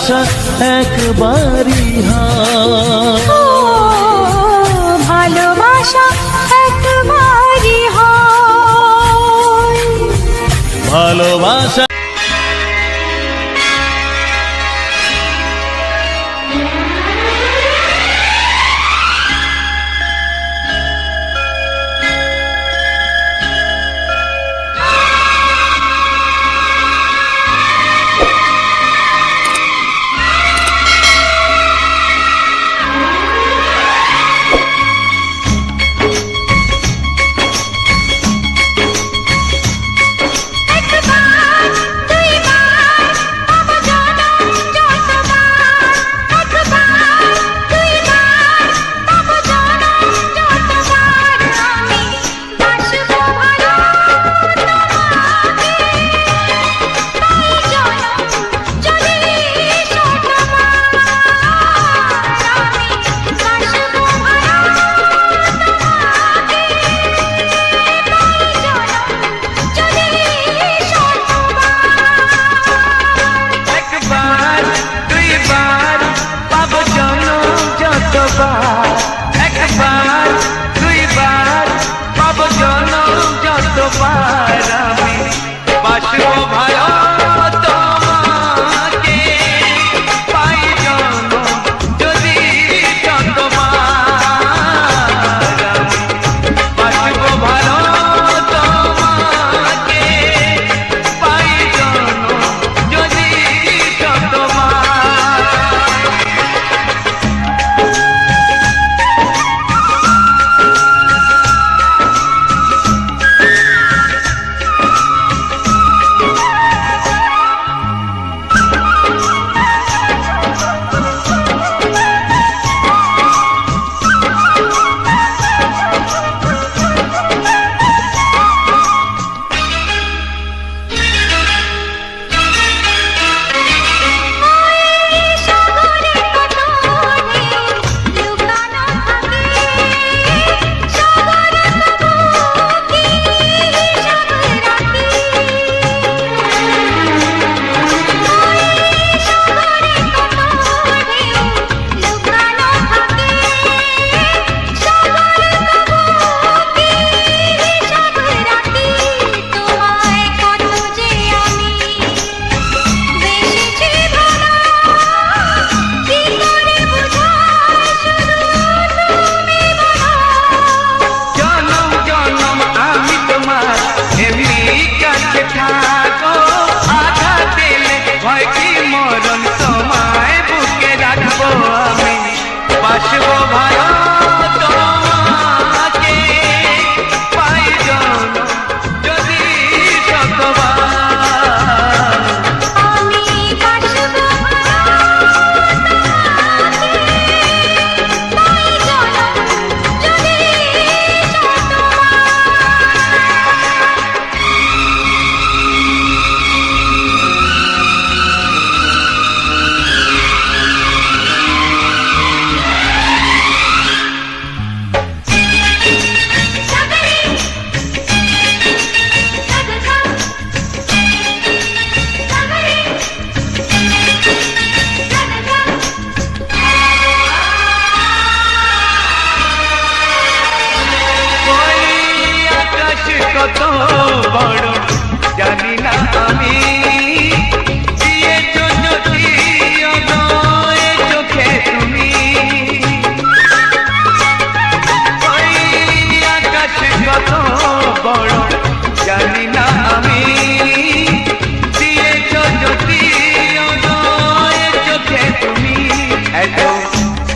ভালোবাসা একবারই হয়, ভালোবাসা একবারই হয়, ভালোবাসা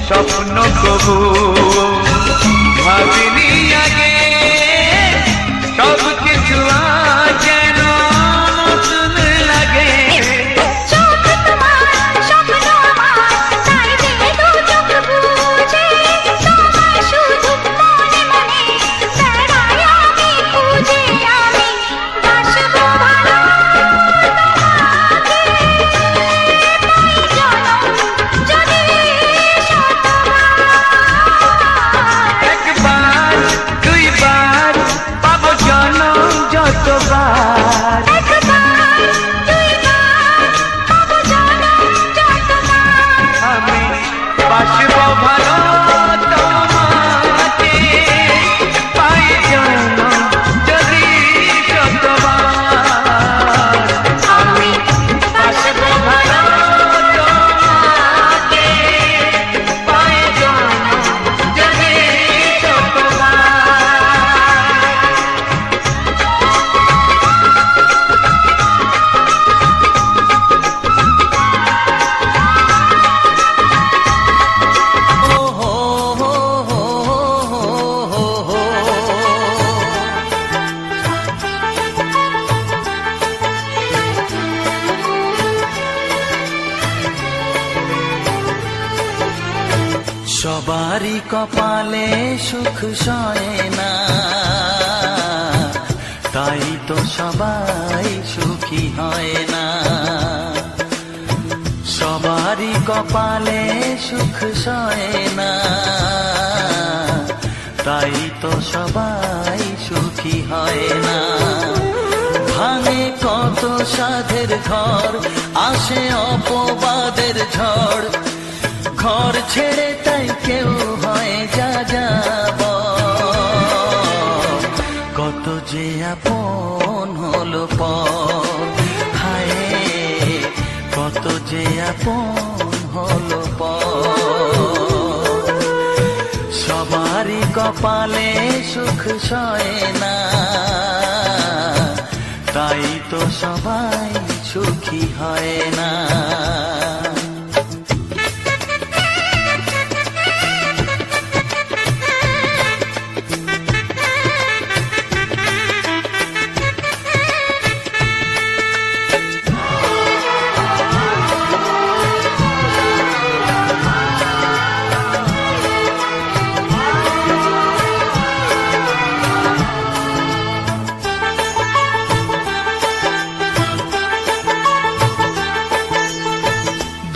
স্বপ্ন কবু ভাবিনি আগে, সব কিছু যেন নতুন লাগে। সবারই কপালে সুখ সয় না, তাই তো সবাই সুখী হয় না। সবারই কপালে সুখ সয় না, তাই তো সবাই সুখী হয় না। ভাঙে কত সাধের ঘর, আসে অপবাদের ঝড়, ঘর ছেড়ে তাই কেউ হয় যা যাব। কত যে আপন হলো পর, হায় কত যে আপন হলো পর। সবারই কপালে সুখ সয় না, তাই তো সবাই সুখী হয় না।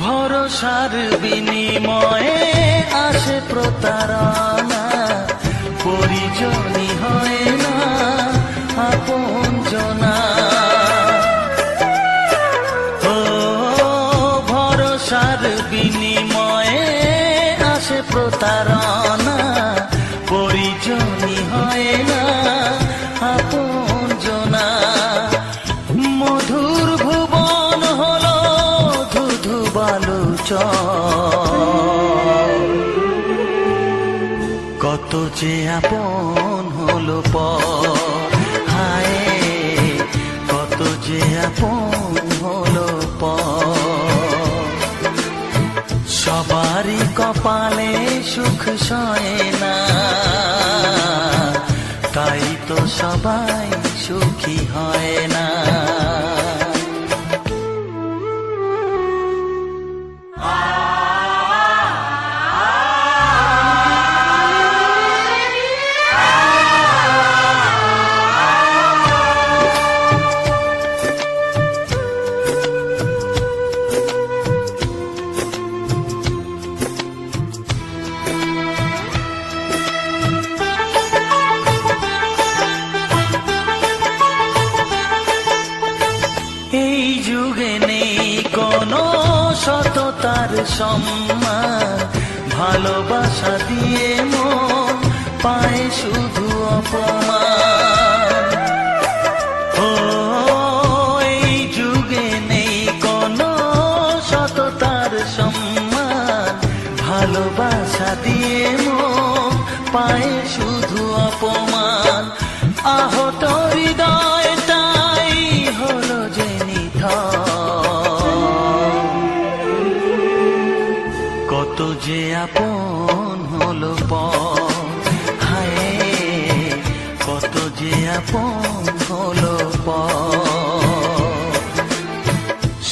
ভরসার বিনিময়ে আসে প্রতারণা, পরিজনই হয় না আপনজনা। ও ভরসার বিনিময়ে আসে প্রতারণা, পরিজনই হয় না আপনজনা। মধুর ভুবন হলো ধুধু বালুচর, কত যে আপন হলো পর, হায় কত যে আপন হলো পর। সবারই কপালে সুখ সয় না, তাই তো সবাই সুখী হয় না। এই যুগে নেই কোনো সততার সম্মান, ভালোবাসা দিয়ে মন পায় শুধু অপমান। ও এই যুগে নেই কোনো সততার সম্মান, ভালোবাসা দিয়ে মন পায় শুধু অপমান। আহত হৃদয়টাই হলো যে কত যে আপন হলো পর, হায় কত যে আপন হলো পর।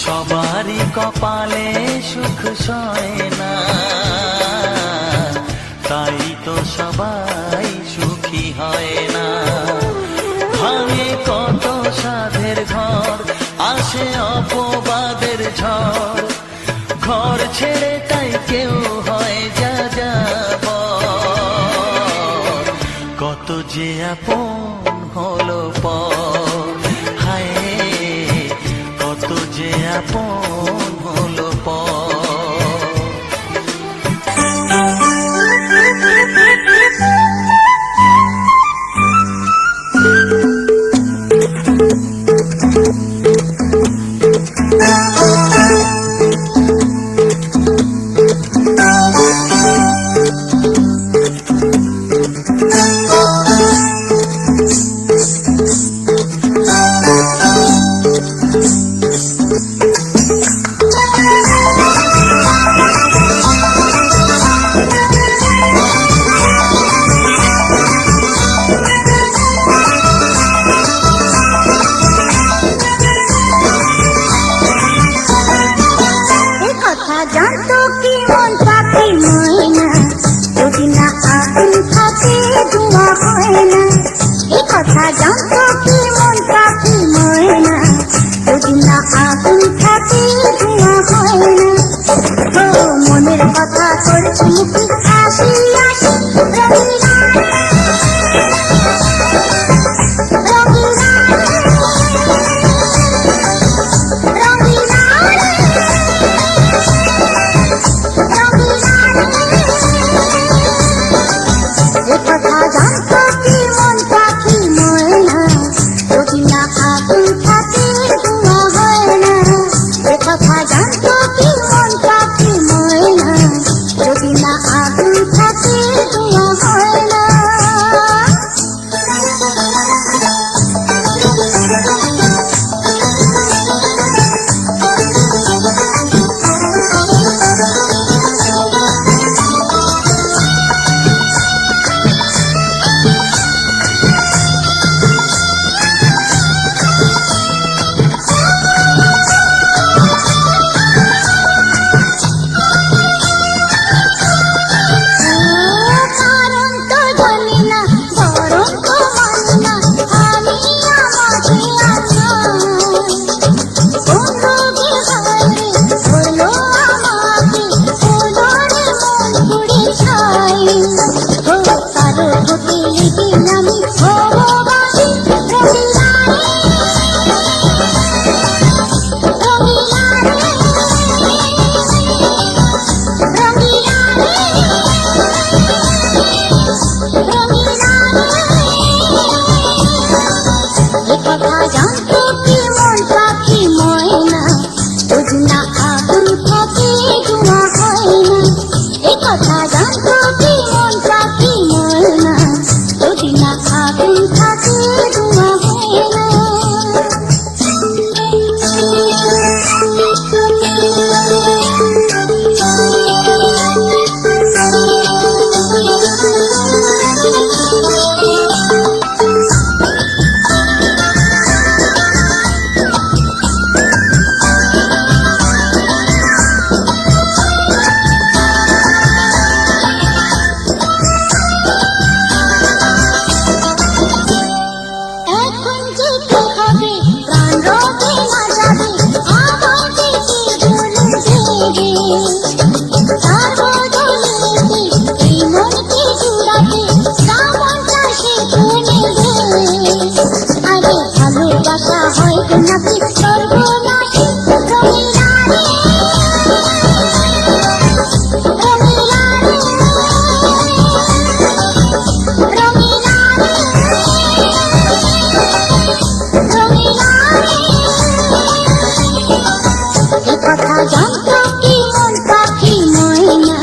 সবারই কপালে সুখ সয় না, তাই তো সবাই সুখী হয় না। ভাঙে কত সাধের ঘর, আসে অপবাদের ঝড়, ঘর ছেড়ে তাই কেউ হয় যা যাব। কত যে আপন হলো পর, হায় কত যে আপন হলো পর। হয় না, এ কথা জানতো কি মন পাখি ময়না, যদি না আগুন থাকে ধোঁয়া হয় না। ও মনের কথা করছি মুখে হাসি হাসি, রঙিলা রঙিলা রঙিলা এ কথা জানতো কি মন পাখি ময়না, যদি না আগুন থাকে ধোঁয়া হয় না, এ কথা জানতো কি মন পাখি ময়না, যদি না আগুন থাকে ধোঁয়া হয় না। কারণ তো জানি না, বরং তো মানি না, আমি আমাকে কোন রোগে হারে হলো আমাকে, ওদরে মন পুড়ে ছাই। ও কারো প্রতি দিন আমি ভগবাসী, রঙিলা রঙিলা রঙিলা এ কথা জানতো কি মন পাখি ময়না, যদি না আগুন থাকে ধোঁয়া হয় না, এ কথা জানতো কি মন পাখি ময়না, যদি না আগুন থাকে ধোঁয়া হয় না। এখন যেতে হবে প্রাণ রবে না যাবে, আমার দিকে ঝুলুম জেগে, তার বদলেতে এই মনকে জুড়াতে শ্রাবণটা সে কোণে গে। আরে ভালোবাসা হয় নাকি সর্বনাশী, রঙিলা রে রঙিলা রে রঙিলা এ কথা জানতো কি মন পাখি ময়না,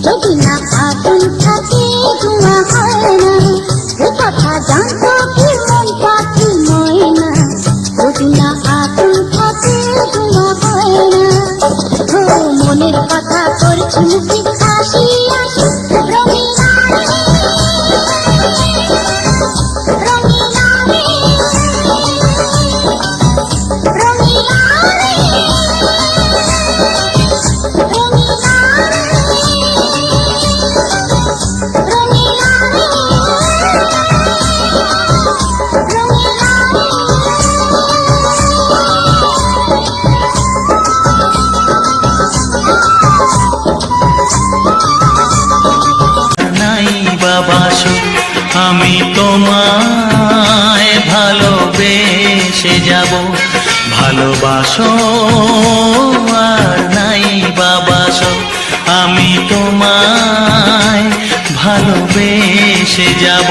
যদি না আগুন থাকে ধোঁয়া হয় না, এ কথা জানতো কি মন পাখি ময়না, যদি না আগুন থাকে ধোঁয়া হয় না। ও মনের কথা করছি মুখে হাসি হাসি, রঙিলা রঙিলা রঙিলা নাই বাবাসো আমি তোমায় ভালোবেসে যাব, ভালোবাসো আর নাই বাবাসো আমি তোমায় ভালোবেসে যাব।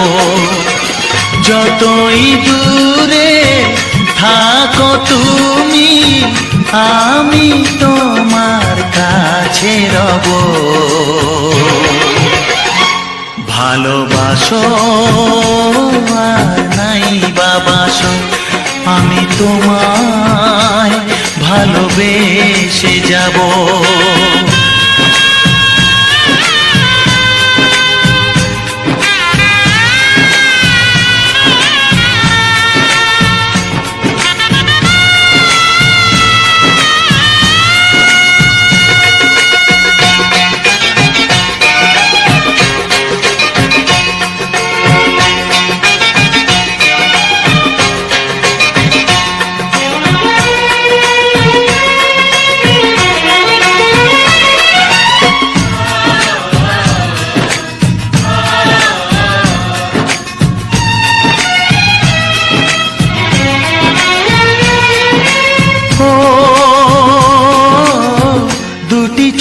যতই দূরে থাকো তুমি আমি তোমার কাছে রব, ভালোবাসো আর নাই বাবাসো আমি তোমায় ভালোবেসে যাব।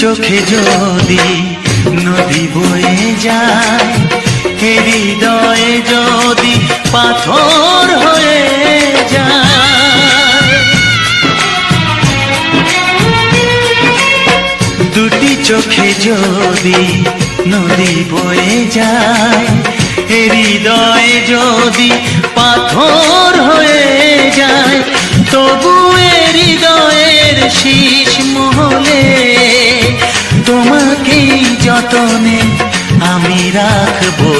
চোখে যদি নদী বয়ে যায়, হৃদয়ে যদি পাথর হয়ে যায়, দুটি চোখে যদি নদী বয়ে যায়, হৃদয়ে যদি পাথর হয়ে যায়, তবু হৃদয়ের শীষ মহলে তোমাকেই যতনে আমি রাখবো।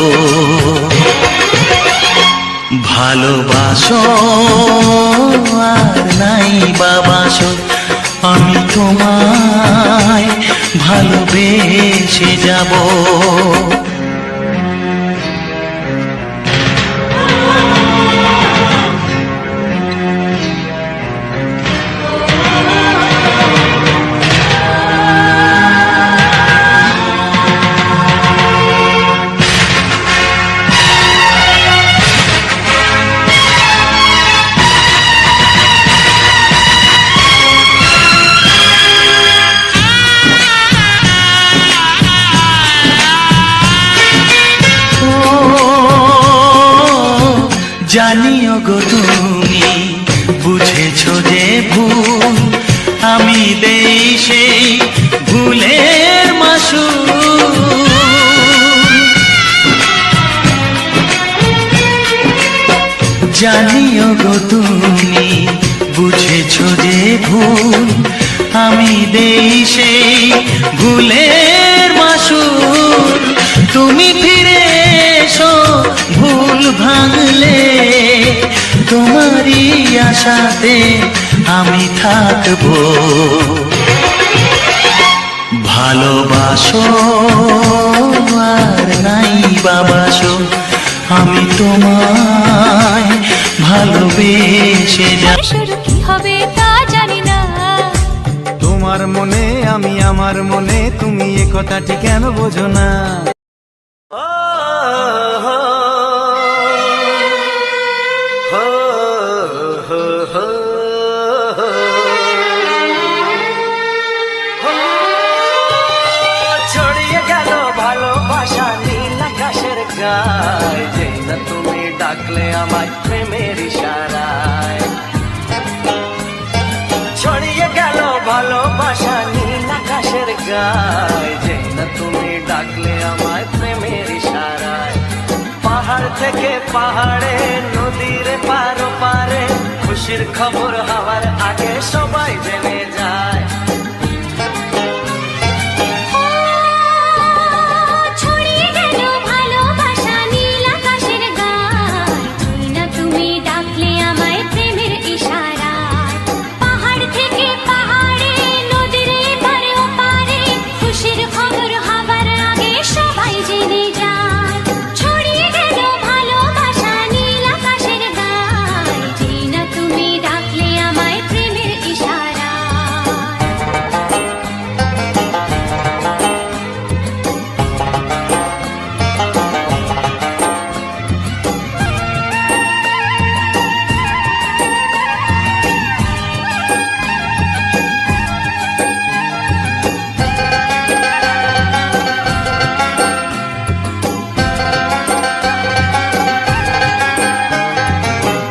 ভালোবাসো আর নাই বাবাসো, আমি তোমায় ভালোবেসে যাব। জানিও গো তুমি বুঝেছো যে ভুল, আমি দেই সেই ভুলের মাসুল। জানিও গো তুমি বুঝেছো যে ভুল, আমি দেই সেই ভুলের মাসুল। তুমি ফিরে এসো ভুল ভাঙলে, তোমারই আশাতে আমি থাকবো। ভালোবাসো আর নাই বাবাসো, আমি তোমায় ভালোবেসে যাব। শুরু কি হবে তা জানি না, তোমার মনে আমি আমার মনে, তুমি এ কথাটি কেন বোঝো না? ছড়িয়ে গেল ভালোবাসা নীল আকাশের গায়, যে না তুমি ডাকলে আমায় প্রেমের ইশারায়। ছড়িয়ে গেল ভালোবাসা নীল আকাশের গায়, যে না তুমি ডাকলে আমায় প্রেমের ইশারায়। পাহাড় থেকে পাহাড়ে নদীর পারো পারে, খুশির খবর হওয়ার আগে সবাই জেনে যায়। ছড়িয়ে গেল ভালোবাসা নীল আকাশের গায়, যে না তুমি ডাকলে আমায় প্রেমের ইশারায়। পাহাড় থেকে পাহাড়ে নদীর এপারে ওপারে, খুশির খবর হবার আগে সবাই জেনে যায়। ছড়িয়ে গেল ভালোবাসা নীল আকাশের গায়, যে না তুমি ডাকলে আমায় প্রেমের ইশারায়।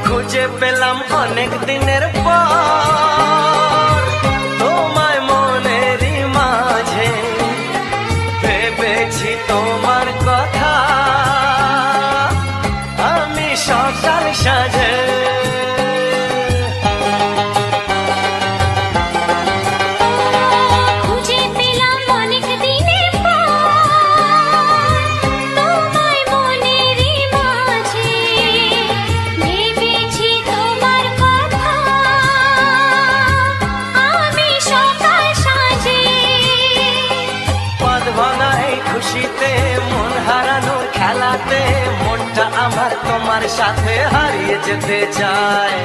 খুঁজে পেলাম অনেক দিনের পর তোমায় মনেরই মাঝে, ভেবেছি তোমার কথা আমি সকাল সাজে। খুঁজে পেলাম অনেক দিনের পর তোমায় মনেরই মাঝে, ভেবেছি তোমার কথা আমি সকাল সাজে। পদ ভাঙা এই খুশিতে মন হারানোর খেলাতে, মনটা আমার তোমার সাথে হারিয়ে যেতে চায়।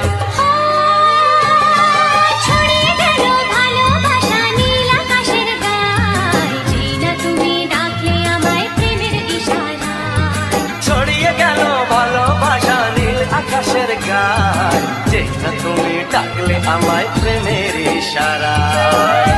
ছড়িয়ে গেল ভালোবাসা নীল আকাশের গায়, যে না তুমি ডাকলে আমায় প্রেমের ইশারায়। ছড়িয়ে গেল ভালোবাসা নীল আকাশের গায়, যে না তুমি ডাকলে আমায় প্রেমের ইশারায়।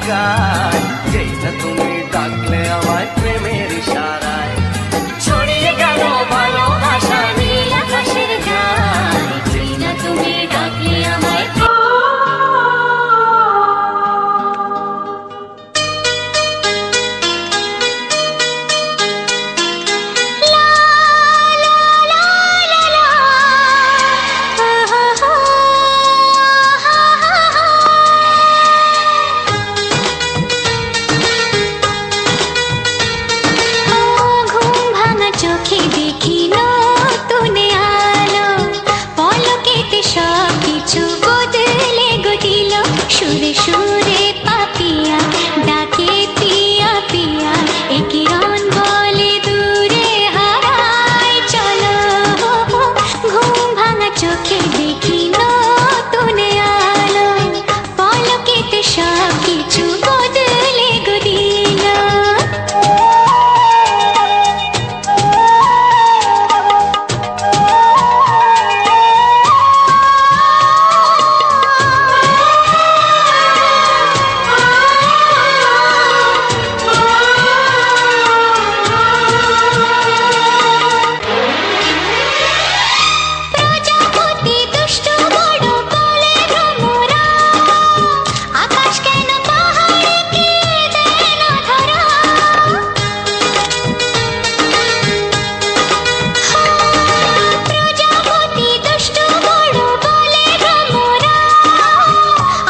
গায়, যেই না তুমি ডাকলে আমায় প্রেমের ইশারায়। ছড়িয়ে গেল ভালোবাসা নীল আকাশের গায়, যেই না তুমি ডাকলে আমায়। ঘুম ভাঙা চোখে দেখি নতুন আলো, পলকেতে সব কিছু বদলে গো দিল। সুরে সুরে পাপিয়া ডাকে পিয়া পিয়া, এ কিরণ বলে দূরে হারায় চলো। ঘুম ভাঙা চোখে দেখি নতুন আলো, পলকেতে সব কিছু বদলে গো দিল। প্রজাপতি দুষ্ট বড় বলে ভ্রমরা, আকাশ কেন পাহাড়কে দেয় না ধরা। প্রজাপতি দুষ্ট বড় বলে ভ্রমরা,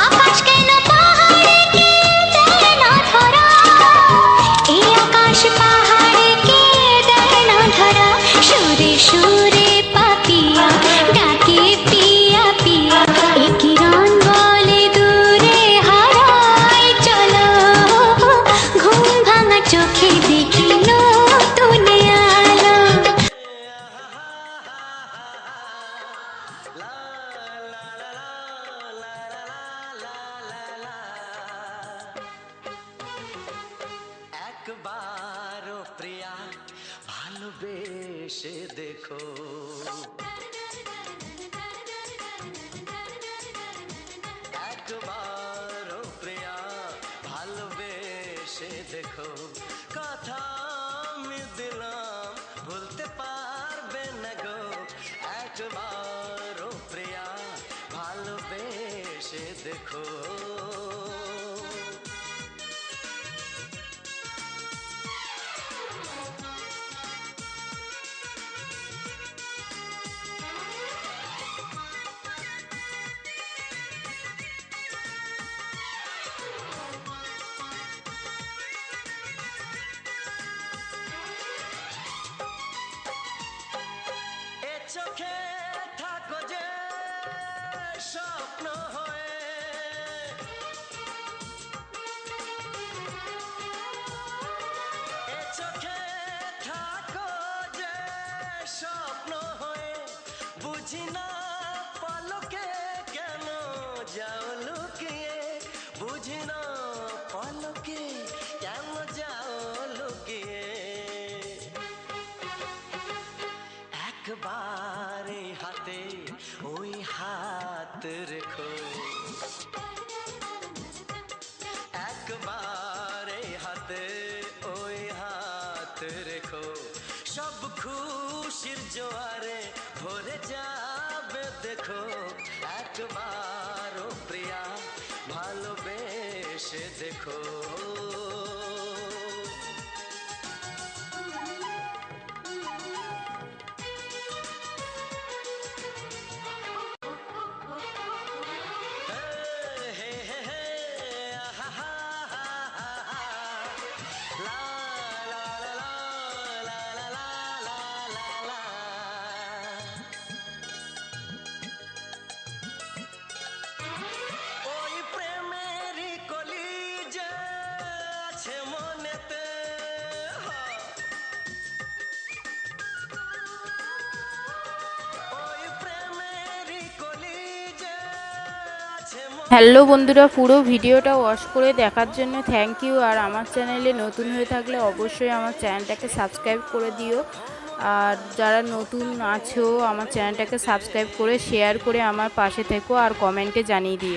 আকাশ কেন পাহাড়কে দেয় না ধরা। এই আকাশ পাহাড়কে দেয় না ধরা। সুরে সুরে পাপিয়া ডাকে পিয়া পিয়া, এ কিরণ বলে দূরে হারায় চলো। ঘুম ভাঙা চোখে দেখি নতুন আলো। একবারও প্রিয়া ভালোবেসে দেখো, একবারও প্রিয়া ভালোবেসে দেখো। কথা আমি দিলাম ভুলতে পারবে না গো, একবারও প্রিয়া ভালোবেসে দেখো। এ চোখে থাকো যে স্বপ্ন হয়ে, এ চোখে থাকো যে স্বপ্ন হয়ে। বুঝি না পলকে কেন যাও লুকিয়ে, বুঝি না পলকে কেন যাও লুকিয়ে। একবার এই হাতে ওই হাত রেখো, একবার এই হাতে ওই হাত রেখো। সব খুশির জোয়ারে ভরে যাবে দেখো, একবারও প্রিয়া ভালোবেসে দেখো। ওই প্রেমেরই কলি যে আছে মনেতে, ওই প্রেমেরই কলি যে আছে। হ্যালো বন্ধুরা, পুরো ভিডিওটা ওয়াচ করে দেখার জন্য থ্যাংক ইউ। আর আমার চ্যানেলে নতুন হয়ে থাকলে অবশ্যই আমার চ্যানেলটাকে সাবস্ক্রাইব করে দিও। আর যারা নতুন আছো আমার চ্যানেলটাকে সাবস্ক্রাইব করে শেয়ার করে আমার পাশে থেকো আর কমেন্টে জানিয়ে দিও।